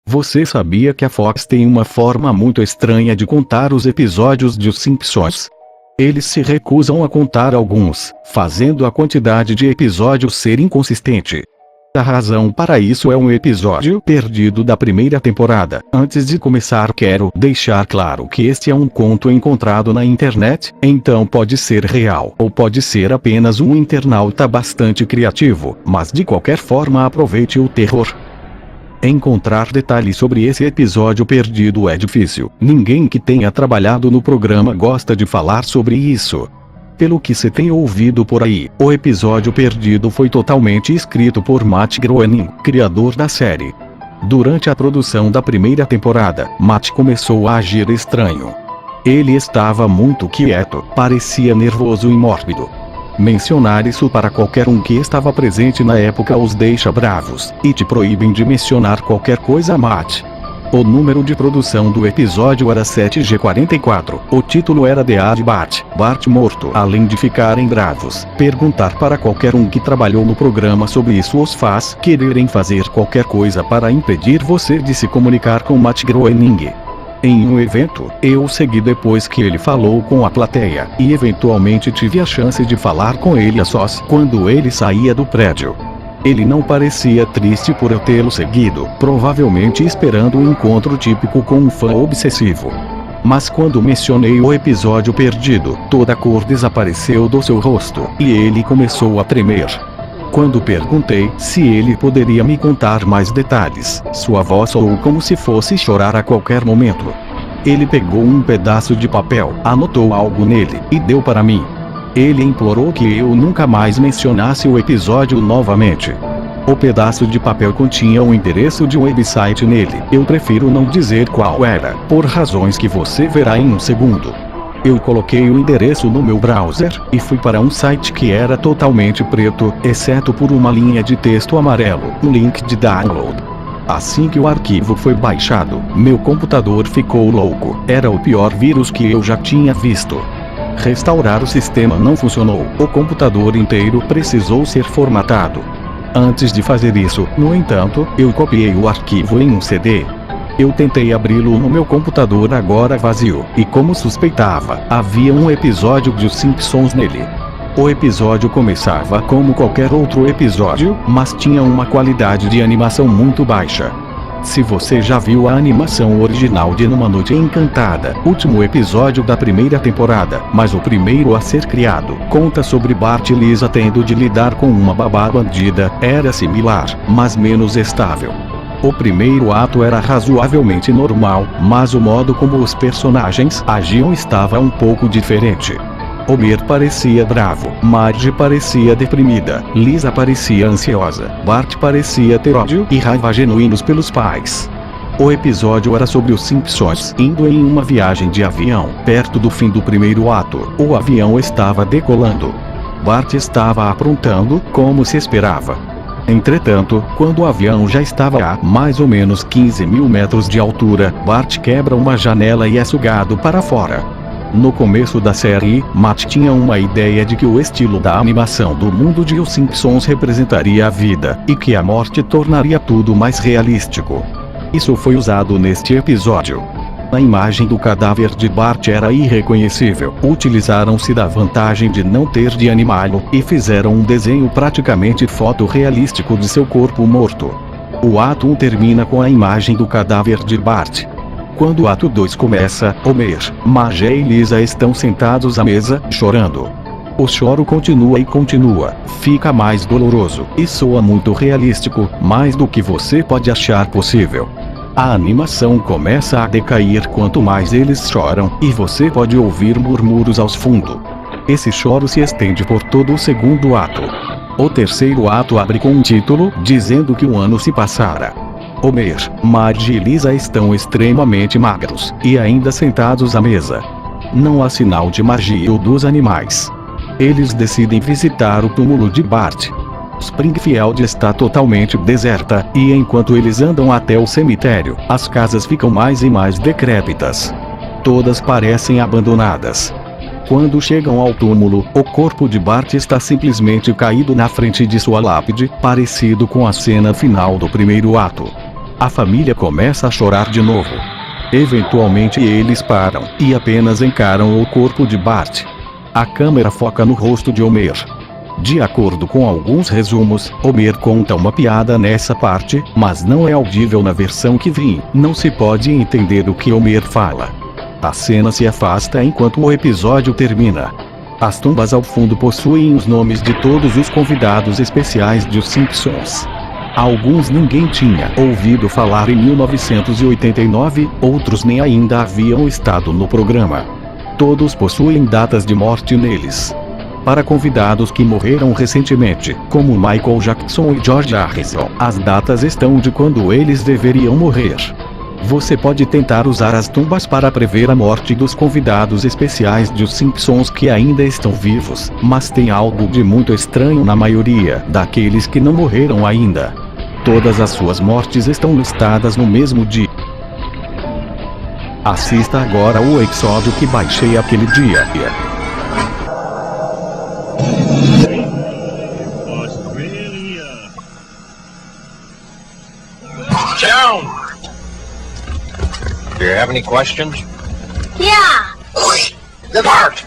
Você sabia que a Fox tem uma forma muito estranha de contar os episódios de Os Simpsons? Eles se recusam a contar alguns, fazendo a quantidade de episódios ser inconsistente. A razão para isso é um episódio perdido da primeira temporada. Antes de começar, quero deixar claro que este é um conto encontrado na internet, então pode ser real ou pode ser apenas um internauta bastante criativo, mas de qualquer forma aproveite o terror. Encontrar detalhes sobre esse episódio perdido é difícil. Ninguém que tenha trabalhado no programa gosta de falar sobre isso. Pelo que se tem ouvido por aí, o episódio perdido foi totalmente escrito por Matt Groening, criador da série. Durante a produção da primeira temporada, Matt começou a agir estranho. Ele estava muito quieto, parecia nervoso e mórbido. Mencionar isso para qualquer um que estava presente na época os deixa bravos, e te proíbem de mencionar qualquer coisa a Matt. O número de produção do episódio era 7G44, o título era The Ad Bart, Bart morto. Além de ficarem bravos, perguntar para qualquer um que trabalhou no programa sobre isso os faz quererem fazer qualquer coisa para impedir você de se comunicar com Matt Groening. Em um evento, eu o segui depois que ele falou com a plateia, e eventualmente tive a chance de falar com ele a sós quando ele saía do prédio. Ele não parecia triste por eu tê-lo seguido, provavelmente esperando um encontro típico com um fã obsessivo. Mas quando mencionei o episódio perdido, toda a cor desapareceu do seu rosto, e ele começou a tremer. Quando perguntei se ele poderia me contar mais detalhes, sua voz soou como se fosse chorar a qualquer momento. Ele pegou um pedaço de papel, anotou algo nele, e deu para mim. Ele implorou que eu nunca mais mencionasse o episódio novamente. O pedaço de papel continha o endereço de um website nele. Eu prefiro não dizer qual era, por razões que você verá em um segundo. Eu coloquei o endereço no meu browser, e fui para um site que era totalmente preto, exceto por uma linha de texto amarelo, um link de download. Assim que o arquivo foi baixado, meu computador ficou louco. Era o pior vírus que eu já tinha visto. Restaurar o sistema não funcionou, o computador inteiro precisou ser formatado. Antes de fazer isso, no entanto, eu copiei o arquivo em um CD. Eu tentei abri-lo no meu computador agora vazio, e como suspeitava, havia um episódio de Os Simpsons nele. O episódio começava como qualquer outro episódio, mas tinha uma qualidade de animação muito baixa. Se você já viu a animação original de Numa Noite Encantada, último episódio da primeira temporada, mas o primeiro a ser criado, conta sobre Bart e Lisa tendo de lidar com uma babá bandida, era similar, mas menos estável. O primeiro ato era razoavelmente normal, mas o modo como os personagens agiam estava um pouco diferente. Homer parecia bravo, Marge parecia deprimida, Lisa parecia ansiosa, Bart parecia ter ódio e raiva genuínos pelos pais. O episódio era sobre os Simpsons indo em uma viagem de avião. Perto do fim do primeiro ato, o avião estava decolando. Bart estava aprontando, como se esperava. Entretanto, quando o avião já estava a mais ou menos 15.000 metros de altura, Bart quebra uma janela e é sugado para fora. No começo da série, Matt tinha uma ideia de que o estilo da animação do mundo de Os Simpsons representaria a vida, e que a morte tornaria tudo mais realístico. Isso foi usado neste episódio. A imagem do cadáver de Bart era irreconhecível. Utilizaram-se da vantagem de não ter de animá-lo, e fizeram um desenho praticamente fotorrealístico de seu corpo morto. O ato 1 termina com a imagem do cadáver de Bart. Quando o ato 2 começa, Homer, Marge e Lisa estão sentados à mesa, chorando. O choro continua e continua, fica mais doloroso, e soa muito realístico, mais do que você pode achar possível. A animação começa a decair quanto mais eles choram, e você pode ouvir murmúrios aos fundos. Esse choro se estende por todo o segundo ato. O terceiro ato abre com um título, dizendo que um ano se passara. Homer, Marge e Lisa estão extremamente magros, e ainda sentados à mesa. Não há sinal de Marge ou dos animais. Eles decidem visitar o túmulo de Bart. Springfield está totalmente deserta, e enquanto eles andam até o cemitério, as casas ficam mais e mais decrépitas. Todas parecem abandonadas. Quando chegam ao túmulo, o corpo de Bart está simplesmente caído na frente de sua lápide, parecido com a cena final do primeiro ato. A família começa a chorar de novo. Eventualmente eles param e apenas encaram o corpo de Bart. A câmera foca no rosto de Homer. De acordo com alguns resumos, Homer conta uma piada nessa parte, mas não é audível na versão que vi. Não se pode entender o que Homer fala. A cena se afasta enquanto o episódio termina. As tumbas ao fundo possuem os nomes de todos os convidados especiais de Os Simpsons. Alguns ninguém tinha ouvido falar em 1989, outros nem ainda haviam estado no programa. Todos possuem datas de morte neles. Para convidados que morreram recentemente, como Michael Jackson e George Harrison, as datas estão de quando eles deveriam morrer. Você pode tentar usar as tumbas para prever a morte dos convidados especiais de Os Simpsons que ainda estão vivos, mas tem algo de muito estranho na maioria daqueles que não morreram ainda. Todas as suas mortes estão listadas no mesmo dia. Assista agora o episódio que baixei aquele dia. Down! Do you have any questions? Yeah! The Bart!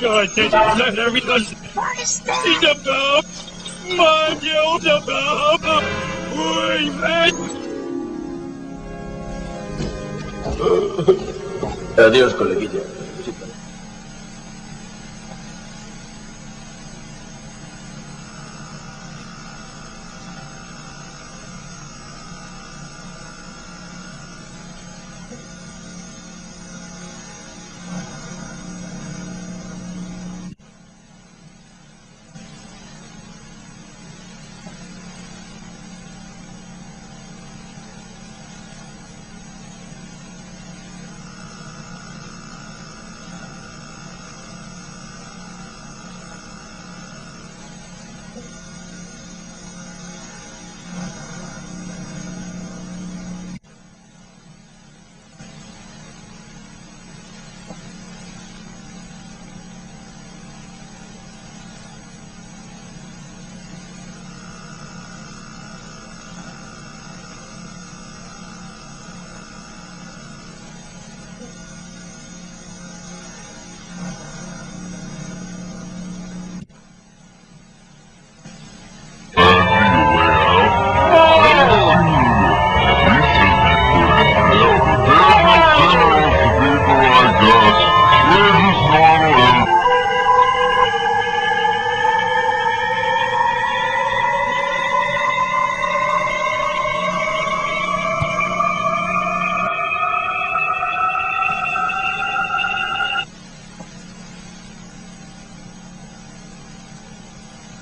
God, let everything think about my guilt about Adiós, coleguilla.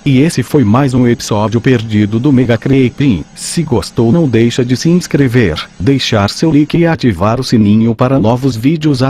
E esse foi mais um episódio perdido do Mega Creeping. Se gostou, não deixa de se inscrever, deixar seu like e ativar o sininho para novos vídeos.